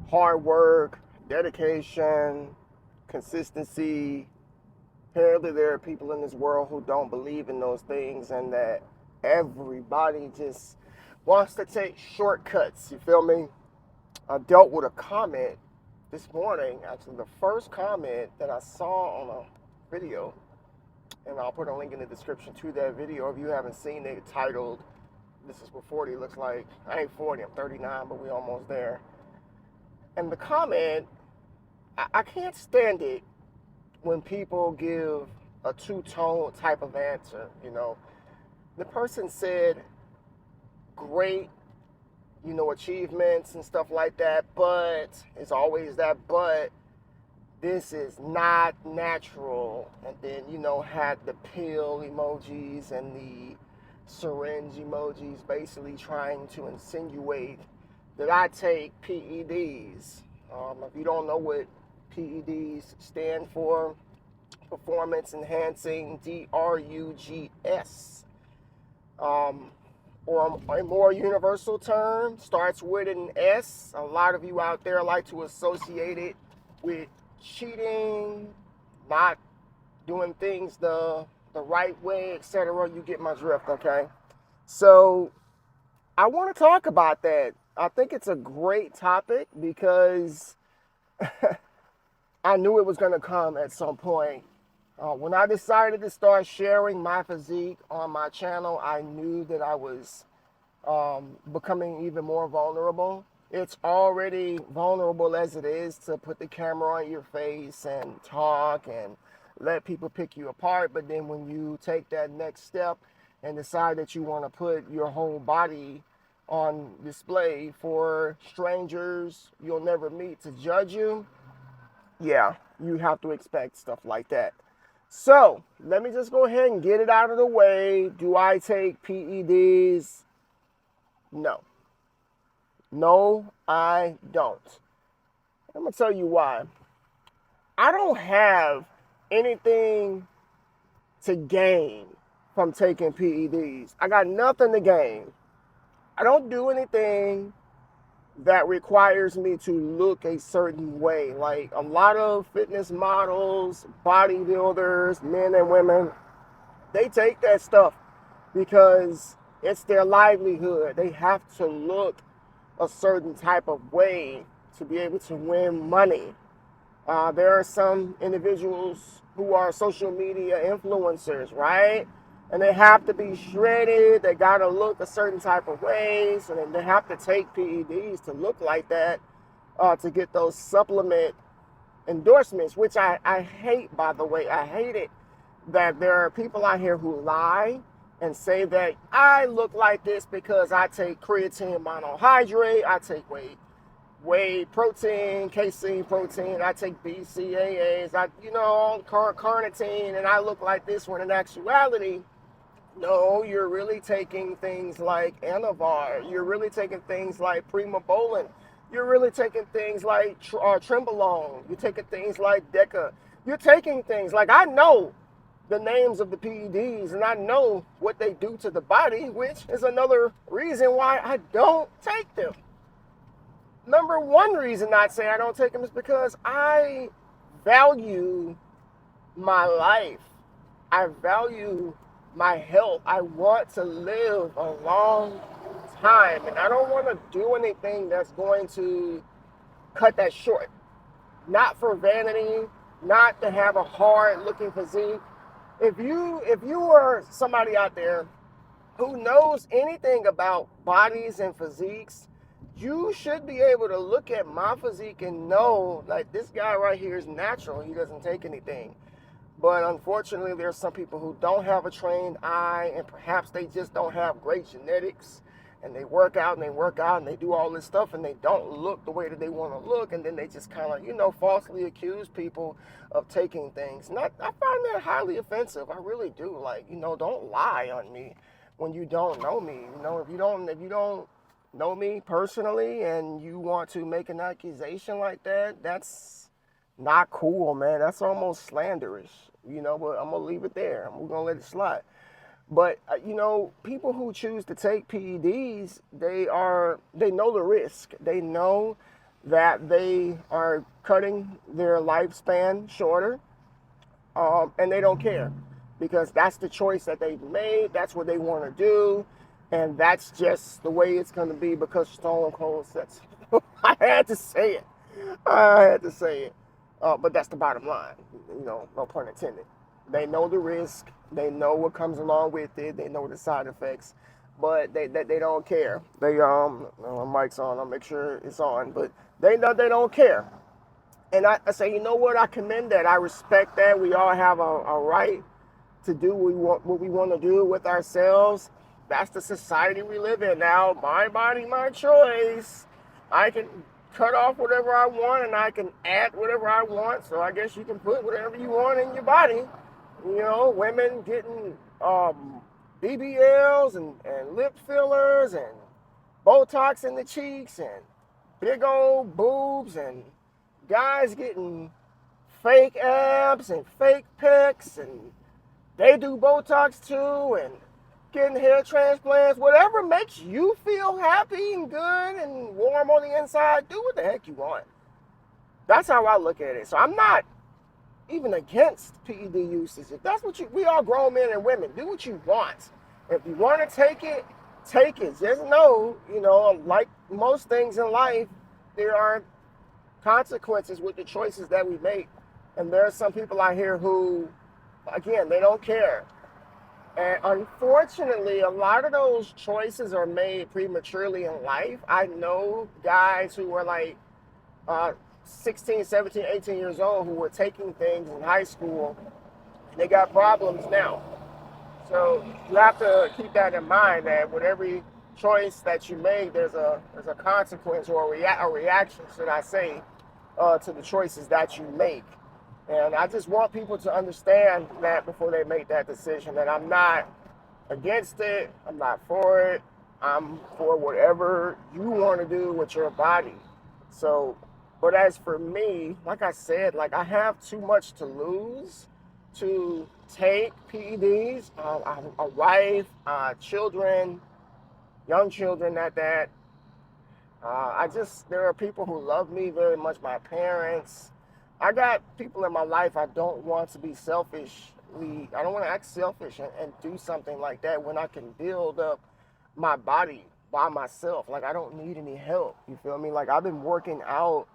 hard work, dedication, consistency. Apparently there are people in this world who don't believe in those things, and that everybody just wants to take shortcuts. You feel me? I dealt with a comment this morning, actually the first comment that I saw on a video, and I'll put a link in the description to that video if you haven't seen it, titled, this is for 40, looks like, I ain't 40, I'm 39, but we almost there. And the comment, I can't stand it when people give a two-tone type of answer, you know. The person said, great, you know, achievements and stuff like that, but it's always that but. This is not natural. And then, you know, had the pill emojis and the syringe emojis, basically trying to insinuate that I take PEDs. If you don't know what PEDs stand for, performance enhancing drugs, or a more universal term, starts with an S. A lot of you out there like to associate it with cheating, not doing things the right way, etc. You get my drift, okay? So I want to talk about that. I think it's a great topic because I knew it was going to come at some point. When I decided to start sharing my physique on my channel, I knew that I was becoming even more vulnerable. It's already vulnerable as it is to put the camera on your face and talk and let people pick you apart. But then when you take that next step and decide that you want to put your whole body on display for strangers you'll never meet to judge you, yeah, you have to expect stuff like that. So let me just go ahead and get it out of the way. Do I take PEDs? No. No, I don't. I'm going to tell you why. I don't have anything to gain from taking PEDs. I got nothing to gain. I don't do anything that requires me to look a certain way. Like a lot of fitness models, bodybuilders, men and women, they take that stuff because it's their livelihood. They have to look a certain type of way to be able to win money. There are some individuals who are social media influencers, right? And they have to be shredded. They got to look a certain type of way. So then they have to take PEDs to look like that, to get those supplement endorsements, which I hate, by the way. I hate it that there are people out here who lie and say that I look like this because I take creatine monohydrate, I take whey protein, casein protein, I take BCAAs, carnitine, and I look like this, when in actuality, no, you're really taking things like Anavar, you're really taking things like Primobolan, you're really taking things like Trembolone, you're taking things like Deca, you're taking things like, I know the names of the PEDs, and I know what they do to the body, which is another reason why I don't take them. Number one reason I'd say I don't take them is because I value my life. I value my health. I want to live a long time, and I don't want to do anything that's going to cut that short. Not for vanity, not to have a hard-looking physique. If you are somebody out there who knows anything about bodies and physiques, you should be able to look at my physique and know, like, this guy right here is natural. He doesn't take anything. But unfortunately, there's some people who don't have a trained eye, and perhaps they just don't have great genetics, and they work out and they work out and they do all this stuff and they don't look the way that they want to look, and then they just kind of, falsely accuse people of taking things. And I find that highly offensive. I really do. Like, don't lie on me when you don't know me. If you don't know me personally and you want to make an accusation like that, that's not cool, man. That's almost slanderous, but I'm going to leave it there. We're going to let it slide. But, people who choose to take PEDs, they know the risk. They know that they are cutting their lifespan shorter, and they don't care because that's the choice that they've made. That's what they want to do, and that's just the way it's going to be because Stone Cold says it. I had to say it. I had to say it. But that's the bottom line. No pun intended. They know the risk. They know what comes along with it. They know the side effects, but they don't care. My mic's on. I'll make sure it's on. But they don't care. And I say, you know what? I commend that. I respect that. We all have a right to do what we want to do with ourselves. That's the society we live in now. My body, my choice. I can cut off whatever I want and I can add whatever I want. So I guess you can put whatever you want in your body. Women getting BBLs and lip fillers and Botox in the cheeks and big old boobs, and guys getting fake abs and fake pecs, and they do Botox too, and getting hair transplants. Whatever makes you feel happy and good and warm on the inside, do what the heck you want. That's how I look at it. So I'm not even against PED usage. If that's what we all grown men and women, do what you want. If you want to take it, take it. Just know, like most things in life, there are consequences with the choices that we make. And there are some people out here who, again, they don't care. And unfortunately, a lot of those choices are made prematurely in life. I know guys who were like 16, 17, 18 years old who were taking things in high school. They got problems now. So you have to keep that in mind, that with every choice that you make, there's a consequence or a reaction, should I say, to the choices that you make. And I just want people to understand that before they make that decision, that I'm not against it, I'm not for it, I'm for whatever you want to do with your body. So, but as for me, like I said, I have too much to lose to take PEDs. A wife, children, young children at that. There are people who love me very much, my parents. I got people in my life. I don't want to be selfish. I don't want to act selfish and do something like that when I can build up my body by myself. I don't need any help. You feel me? I've been working out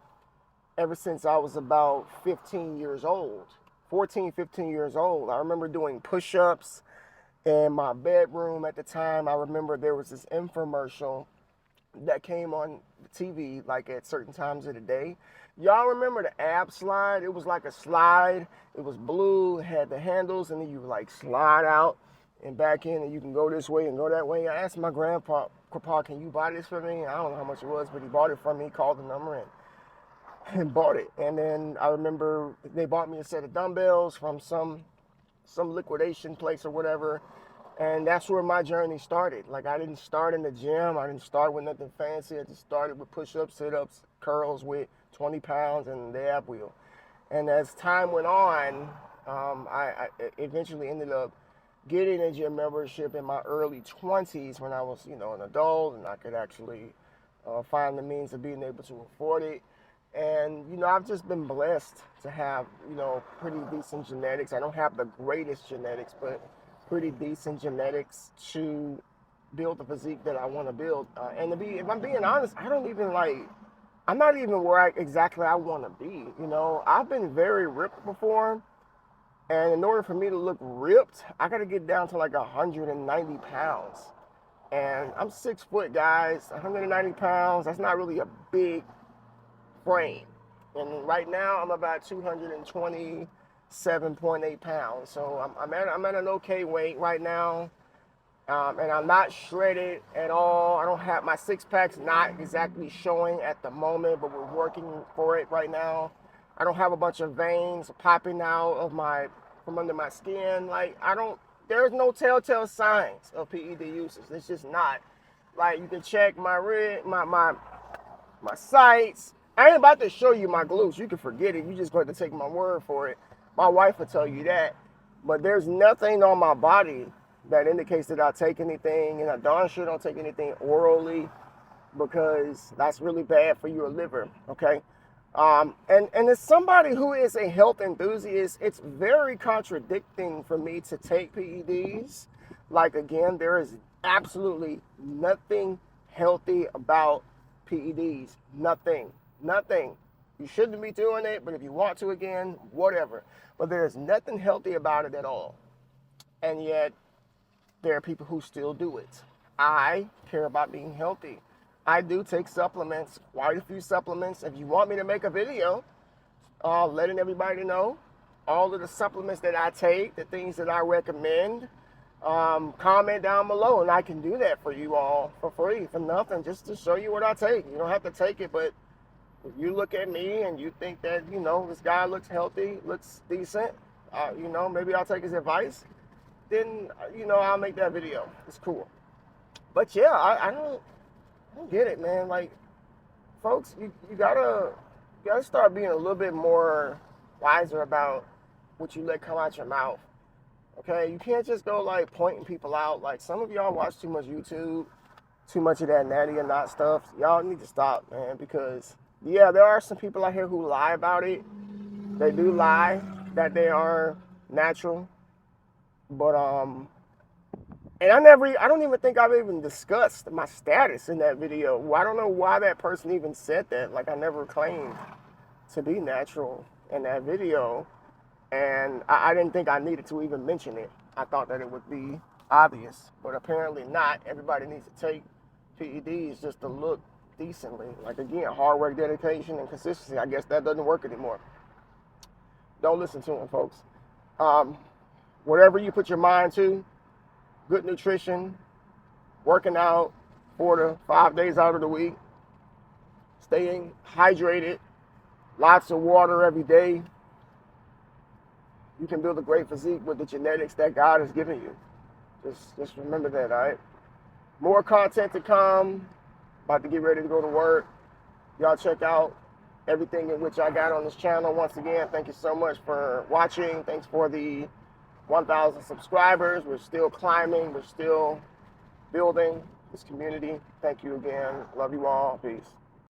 ever since I was about 15 years old. 14, 15 years old. I remember doing push-ups in my bedroom at the time. I remember there was this infomercial that came on TV at certain times of the day. Y'all remember the ab slide? It was like a slide. It was blue, it had the handles, and then you slide out and back in, and you can go this way and go that way. I asked my grandpa, can you buy this for me? I don't know how much it was, but he bought it for me. He called the number and bought it. And then I remember they bought me a set of dumbbells from some liquidation place or whatever. And that's where my journey started. I didn't start in the gym. I didn't start with nothing fancy. I just started with push-ups, sit-ups, curls with 20 pounds and the ab wheel. And as time went on, I eventually ended up getting a gym membership in my early 20s when I was, an adult, and I could actually find the means of being able to afford it. And, I've just been blessed to have, pretty decent genetics. I don't have the greatest genetics, but pretty decent genetics to build the physique that I want to build. If I'm being honest, I'm not even where exactly I want to be. I've been very ripped before, and in order for me to look ripped, I got to get down to 190 pounds. And I'm 6 foot, guys. 190 pounds, that's not really a big frame. And right now, I'm about 227.8 pounds. So I'm at an okay weight right now. And I'm not shredded at all. I don't have, my six pack's not exactly showing at the moment, but we're working for it right now. I don't have a bunch of veins popping out from under my skin. There's no telltale signs of PED usage. It's just not. You can check my sights. I ain't about to show you my glutes. You can forget it. You just going to take my word for it. My wife will tell you that. But there's nothing on my body that indicates that I take anything, and I darn sure don't take anything orally. because that's really bad for your liver, okay? And as somebody who is a health enthusiast, it's very contradicting for me to take PEDs. Like, again, there is absolutely nothing healthy about PEDs. Nothing. Nothing. You shouldn't be doing it, but if you want to, again, whatever. But there's nothing healthy about it at all. And yet, there are people who still do it. I care about being healthy. I do take supplements, quite a few supplements. If you want me to make a video letting everybody know all of the supplements that I take, the things that I recommend, comment down below, and I can do that for you all for free, for nothing, just to show you what I take. You don't have to take it, but if you look at me and you think that, you know, this guy looks healthy, looks decent, you know, maybe I'll take his advice, then, you know, I'll make that video. It's cool. But yeah, I don't get it, man. Like, folks, you gotta start being a little bit more wiser about what you let come out your mouth. Okay, you can't just go like pointing people out. Like, some of y'all watch too much YouTube, too much of that natty and not stuff. Y'all need to stop, man, because yeah, there are some people out here who lie about it. They do lie that they are natural, but and I don't even think I've even discussed my status in that video. Well, I don't know why that person even said that. Like, I never claimed to be natural in that video. And I didn't think I needed to even mention it. I thought that it would be obvious, but apparently not. Everybody needs to take PEDs just to look decently. Like, again, hard work, dedication, and consistency. I guess that doesn't work anymore. Don't listen to them, folks. Whatever you put your mind to, good nutrition, working out 4 to 5 days out of the week, staying hydrated, lots of water every day. You can build a great physique with the genetics that God has given you. Just remember that, all right? More content to come. About to get ready to go to work. Y'all check out everything in which I got on this channel. Once again, thank you so much for watching. Thanks for the 1,000 subscribers. We're still climbing. We're still building this community. Thank you again. Love you all. Peace.